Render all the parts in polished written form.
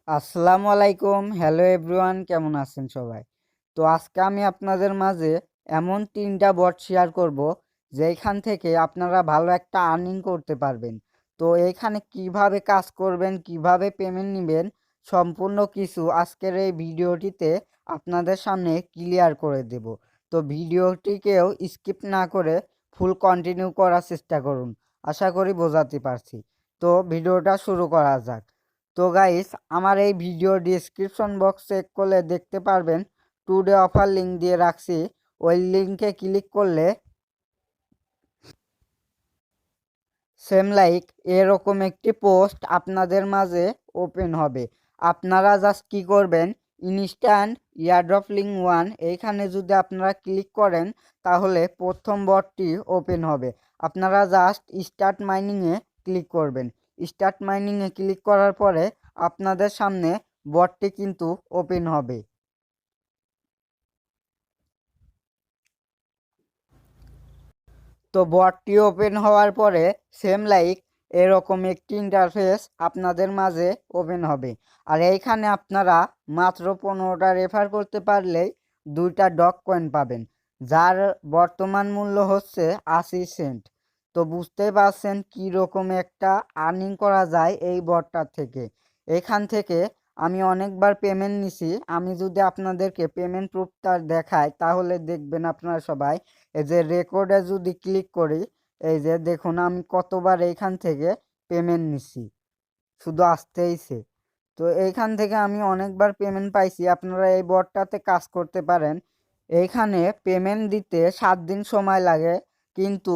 আসসালামু আলাইকুম। Hello everyone, কেমন আছেন সবাই? তো আজকে আমি আপনাদের মাঝে এমন ৩টা বট শেয়ার করব যেইখান থেকে আপনারা ভালো একটা আর্নিং করতে পারবেন। তো এইখানে কিভাবে কাজ করবেন, কিভাবে পেমেন্ট নেবেন, সম্পূর্ণ কিছু আজকের এই ভিডিওটিতে আপনাদের সামনে ক্লিয়ার করে দেব। তো ভিডিওটিকেও স্কিপ না করে ফুল কন্টিনিউ করার চেষ্টা করুন। আশা করি বোঝাতে পারছি। তো ভিডিওটা শুরু করা যাক। তো গাইস, আমার এই ভিডিও ডিসক্রিপশন বক্স চেক করলে দেখতে পারবেন টুডে অফার লিঙ্ক দিয়ে রাখছি। ওই লিঙ্কে ক্লিক করলে সেম লাইক এরকম একটি পোস্ট আপনাদের মাঝে ওপেন হবে। আপনারা জাস্ট কি করবেন, ইনস্ট্যান্ট ইয়ারড্রপ লিঙ্ক 1 এইখানে যদি আপনারা ক্লিক করেন তাহলে প্রথম বটটি ওপেন হবে। আপনারা জাস্ট স্টার্ট মাইনিংয়ে ক্লিক করবেন। স্টার্ট মাইনিংয়ে ক্লিক করার পরে আপনাদের সামনে বটটি কিন্তু ওপেন হবে। তো বটটি ওপেন হওয়ার পরে সেম লাইক এরকম একটি ইন্টারফেস আপনাদের মাঝে ওপেন হবে। আর এইখানে আপনারা মাত্র 15টা রেফার করতে পারলেই 2টা ডগ কয়েন পাবেন, যার বর্তমান মূল্য হচ্ছে 80 সেন্ট। তো বুঝতেই পারছেন কীরকম একটা আর্নিং করা যায় এই বটটার থেকে। এখান থেকে আমি অনেকবার পেমেন্ট নিছি। আমি যদি আপনাদেরকে পেমেন্ট প্রুফটা দেখাই তাহলে দেখবেন আপনারা সবাই। এই যে রেকর্ডে যদি ক্লিক করি, এই যে দেখুন আমি কতবার এইখান থেকে পেমেন্ট নিছি, শুধু আসতেইছে। তো এইখান থেকে আমি অনেকবার পেমেন্ট পাইছি। আপনারা এই বটটাতে কাজ করতে পারেন। এইখানে পেমেন্ট দিতে 7 দিন সময় লাগে, কিন্তু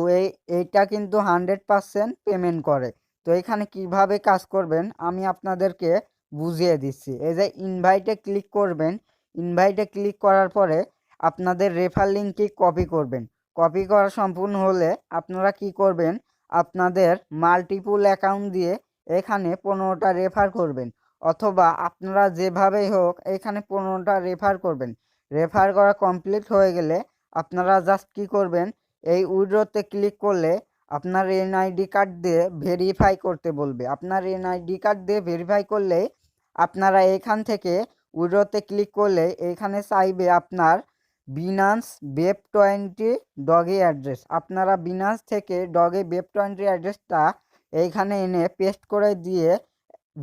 এইটা কিন্তু 100% পেমেন্ট করে। তো এখানে কিভাবে কাজ করবেন আমি আপনাদেরকে বুঝিয়ে দিচ্ছি। এই যে ইনভাইটে ক্লিক করবেন। ইনভাইটে ক্লিক করার পরে আপনাদের রেফার লিঙ্কটি কপি করবেন। কপি করা সম্পূর্ণ হলে আপনারা কি করবেন, আপনাদের মাল্টিপুল অ্যাকাউন্ট দিয়ে এখানে 15টা রেফার করবেন, অথবা আপনারা যেভাবেই হোক এখানে 15টা রেফার করবেন। রেফার করা কমপ্লিট হয়ে গেলে আপনারা জাস্ট কি করবেন, এই উইড্রোতে ক্লিক করলে আপনার এনআইডি কার্ড দিয়ে ভেরিফাই করতে বলবে। আপনার এনআইডি কার্ড দিয়ে ভেরিফাই করলে আপনারা এখান থেকে উইড্রোতে ক্লিক করলে এখানে চাইবে আপনার বিনান্স বেব 20 ডগে অ্যাড্রেস। আপনারা বিনান্স থেকে ডগে বেব 20 অ্যাড্রেসটা এইখানে এনে পেস্ট করে দিয়ে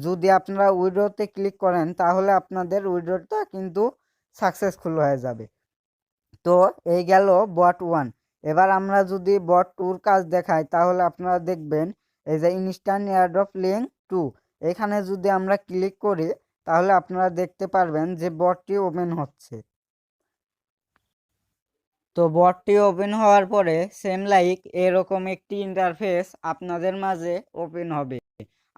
যদি আপনারা উইড্রোতে ক্লিক করেন তাহলে আপনাদের উইড্রোটা কিন্তু সাকসেসফুল হয়ে যাবে। তো এই গেল বট 1। এবার আমরা যদি বট 2র কাজ দেখাই তাহলে আপনারা দেখবেন এই যে ইনস্ট্যান্ট এয়ারড্রপ লিঙ্ক 2, এখানে যদি আমরা ক্লিক করি তাহলে আপনারা দেখতে পারবেন যে বটটি ওপেন হচ্ছে। তো বটটি ওপেন হওয়ার পরে সেম লাইক এরকম একটি ইন্টারফেস আপনাদের মাঝে ওপেন হবে।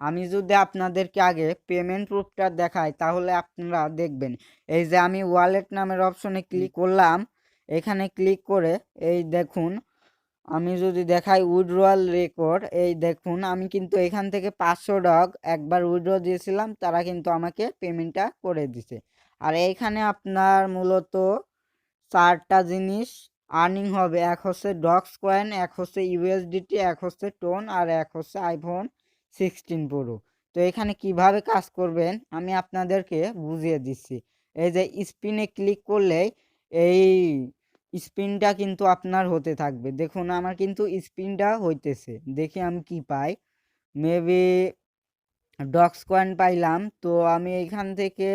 আমি যদি আপনাদেরকে আগে পেমেন্ট প্রুফটা দেখাই তাহলে আপনারা দেখবেন এই যে আমি ওয়ালেট নামের অপশনে ক্লিক করলাম। এখানে ক্লিক করে এই দেখুন, আমি যদি দেখাই উইথড্রয়াল রেকর্ড, এই দেখুন আমি কিন্তু এখান থেকে 500 ডগ একবার উইথড্র দিয়েছিলাম, তারা কিন্তু আমাকে পেমেন্টটা করে দিছে। আর এইখানে আপনার মূলত 4টা জিনিস আর্নিং হবে। এক হচ্ছে ডগস কয়েন, এক হচ্ছে ইউএসডিটি, এক হচ্ছে টোন, আর এক হচ্ছে আইফোন 16 প্রো। তো এখানে কিভাবে কাজ করবেন আমি আপনাদেরকে বুঝিয়ে দিচ্ছি। এই যে স্পিনে ক্লিক করলেই এই স্পিনটা কিন্তু আপনার হতে থাকবে। দেখুন আমার কিন্তু স্পিনটা হইতেছে, দেখি আমি কি পাই। মেবি ডগস কয়েন পাইলাম। তো আমি এইখান থেকে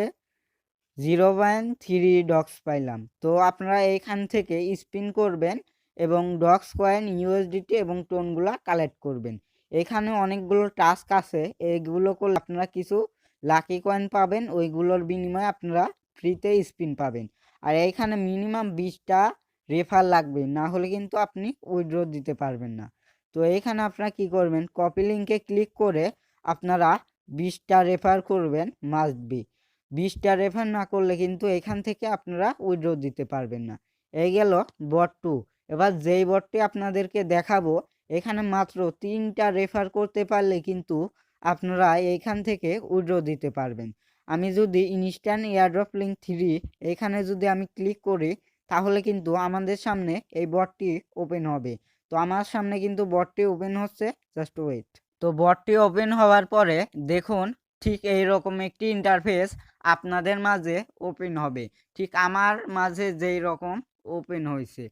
0.3 ডগস পাইলাম। তো আপনারা এইখান থেকে স্পিন করবেন এবং ডগস কয়েন, ইউএসডিটি এবং টোনগুলা কালেক্ট করবেন। এখানে অনেকগুলো টাস্ক আছে, এইগুলো করলে আপনারা কিছু লাকি কয়েন পাবেন, ওইগুলোর বিনিময়ে আপনারা ফ্রিতে স্পিন পাবেন। আর এইখানে মিনিমাম 20টা রেফার লাগবে, না হলে কিন্তু আপনি উইথড্র দিতে পারবেন না। তো এইখানে আপনারা কি করবেন, কপি লিঙ্কে ক্লিক করে আপনারা 20টা রেফার করবেন মাস্ট বি। 20টা রেফার না করলে কিন্তু এখান থেকে আপনারা উইথড্র দিতে পারবেন না। এই গেল বট 2। এবার যেই বটটি আপনাদেরকে দেখাবো, এখানে মাত্র 3টা রেফার করতে পারলে কিন্তু আপনারা এইখান থেকে উইথড্র দিতে পারবেন। আমি যদি ইনস্ট্যান্ট এয়ারড্রপ লিঙ্ক 3 এখানে যদি আমি ক্লিক করি তাহলে কিন্তু আমাদের সামনে এই বটটি ওপেন হবে। তো আমার সামনে কিন্তু বটটি ওপেন হচ্ছে, জাস্ট ওয়েট। তো বটটি ওপেন হওয়ার পরে দেখুন ঠিক এইরকম একটি ইন্টারফেস আপনাদের মাঝে ওপেন হবে, ঠিক আমার মাঝে যেই রকম ওপেন হয়েছে।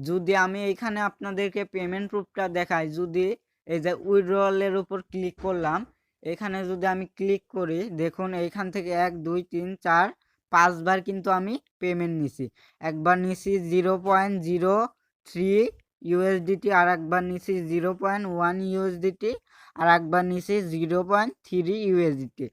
যদি আমি এইখানে আপনাদেরকে পেমেন্ট প্রুফটা দেখাই, যদি এই যে উইথড্রয়ালের উপর ক্লিক করলাম, এখানে যদি আমি ক্লিক করি, দেখুন এইখান থেকে 1 2 3 4 5 বার কিন্তু আমি পেমেন্ট নিছি। একবার নিছি 0.03 ইউএসডিটি, আর একবার নিছি 0.1 ইউএসডিটি, আর একবার নিছি 0.3 ইউএসডিটি।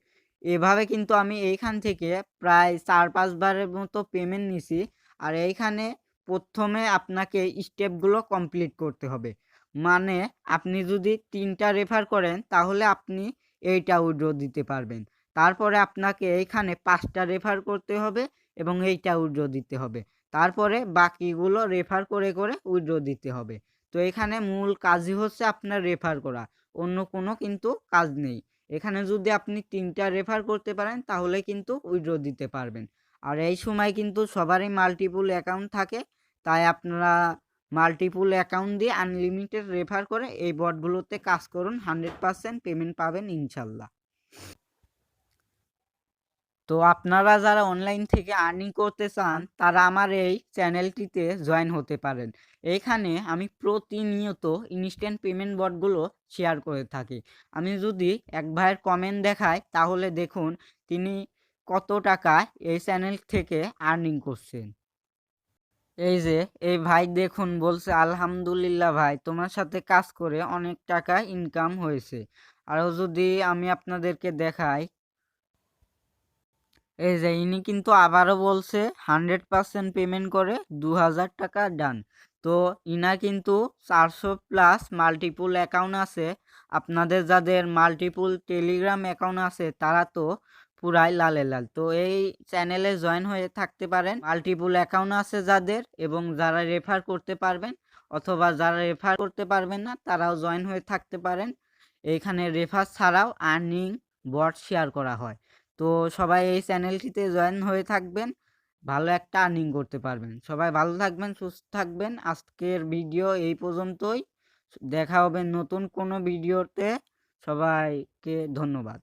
এভাবে কিন্তু আমি এইখান থেকে প্রায় 4-5 বারের মতো পেমেন্ট নিছি। আর এইখানে প্রথমে আপনাকে স্টেপগুলো কমপ্লিট করতে হবে। মানে আপনি যদি 3টা রেফার করেন তাহলে আপনি এইটা উইথড্র দিতে পারবেন। তারপরে আপনাকে এইখানে 5টা রেফার করতে হবে এবং এইটা উইথড্র দিতে হবে। তারপরে বাকিগুলো রেফার করে করে উইথড্র দিতে হবে। তো এখানে মূল কাজই হচ্ছে আপনার রেফার করা, অন্য কোনো কিন্তু কাজ নেই। এখানে যদি আপনি 3টা রেফার করতে পারেন তাহলে কিন্তু উইথড্র দিতে পারবেন। আর এই সময় কিন্তু সবারই মাল্টিপল অ্যাকাউন্ট থাকে, তাই আপনারা মাল্টিপল অ্যাকাউন্ট দিয়ে আনলিমিটেড রেফার করে এই বটগুলোতে কাজ করুন, 100% পেমেন্ট পাবেন ইনশাল্লাহ। তো আপনারা যারা অনলাইন থেকে আর্নিং করতে চান তারা আমার এই চ্যানেলটিতে জয়েন হতে পারেন। এইখানে আমি প্রতিনিয়ত ইনস্ট্যান্ট পেমেন্ট বটগুলো শেয়ার করে থাকি। আমি যদি এক ভাইয়ের কমেন্ট দেখাই তাহলে দেখুন তিনি কত টাকা এই চ্যানেল থেকে আর্নিং করছেন। এই যে এই ভাই দেখুন বলছে, আলহামদুলিল্লাহ ভাই তোমার সাথে কাজ করে অনেক টাকা ইনকাম হয়েছে। আরও যদি আমি আপনাদেরকে দেখাই, এই যে ইনি কিন্তু আবারও বলছে 100% পেমেন্ট করে 2000 টাকা ডান। তো ইনার কিন্তু 400+ মাল্টিপুল অ্যাকাউন্ট আছে। আপনাদের যাদের মাল্টিপুল টেলিগ্রাম অ্যাকাউন্ট আছে তারা তো পুরাই লালে লাল। তো এই চ্যানেলে জয়েন হয়ে থাকতে পারেন মাল্টিপুল অ্যাকাউন্ট আছে যাদের, এবং যারা রেফার করতে পারবেন, অথবা যারা রেফার করতে পারবেন না তারাও জয়েন হয়ে থাকতে পারেন। এইখানে রেফার ছাড়াও আর্নিং বট শেয়ার করা হয়। তো সবাই এই চ্যানেলটিতে জয়েন হয়ে থাকবেন, ভালো একটা আর্নিং করতে পারবেন। সবাই ভালো থাকবেন, সুস্থ থাকবেন। আজকের ভিডিও এই পর্যন্তই। দেখা হবে নতুন কোনো ভিডিওতে। সবাইকে ধন্যবাদ।